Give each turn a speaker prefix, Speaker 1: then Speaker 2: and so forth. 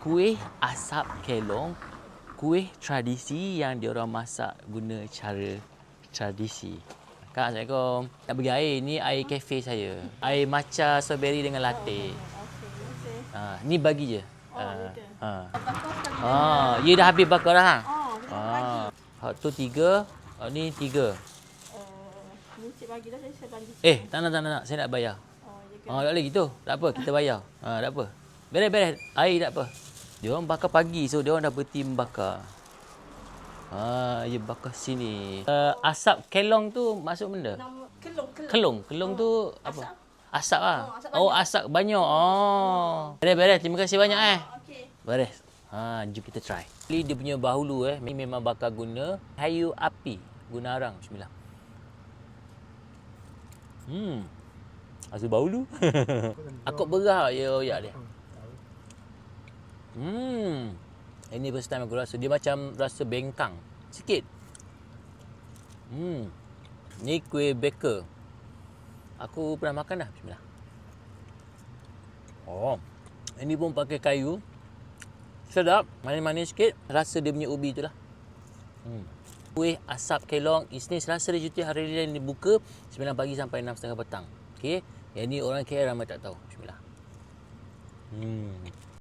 Speaker 1: kuih asap kelong, kuih tradisi yang diorang masak guna cara tradisi. Kak, Assalamualaikum. Nak bagi air. Ni air kafe saya. Air matcha strawberry dengan latte. Ni bagi je. Ya dah habis bakar dah. Hak tu 3, ni 3.
Speaker 2: Ni cik bagi dah, saya bagi.
Speaker 1: Tak nak. Saya nak bayar. Tak boleh gitu. Tak apa, kita bayar. Tak apa. Beres. Air tak apa. Dia orang bakar pagi, so dia orang dah berhenti membakar. Ya bakar sini. Asap kelong tu maksud benda?
Speaker 2: Kelong.
Speaker 1: Kelong tu apa? Asap lah.
Speaker 2: Asap
Speaker 1: Asap banyak. Beres. Terima kasih banyak
Speaker 2: Okey.
Speaker 1: Beres. Jom kita try. Dia punya bahulu ni memang bakar guna kayu api. Guna arang. Bismillah. Rasa bahulu. Aku berah ya oyak dia. Ini first time aku rasa. Dia macam rasa bengkang. Sikit. Ni kuih baker. Aku pernah makan dah. Bismillah. Ini pun pakai kayu. Sedap. Manis-manis sikit. Rasa dia punya ubi tu lah. Kuih asap kelong. Isnin, Selasa dan Jumaat hari lain dibuka 9 pagi sampai 6.30 petang. Okey. Yang ni orang KL ramai tak tahu. Bismillah.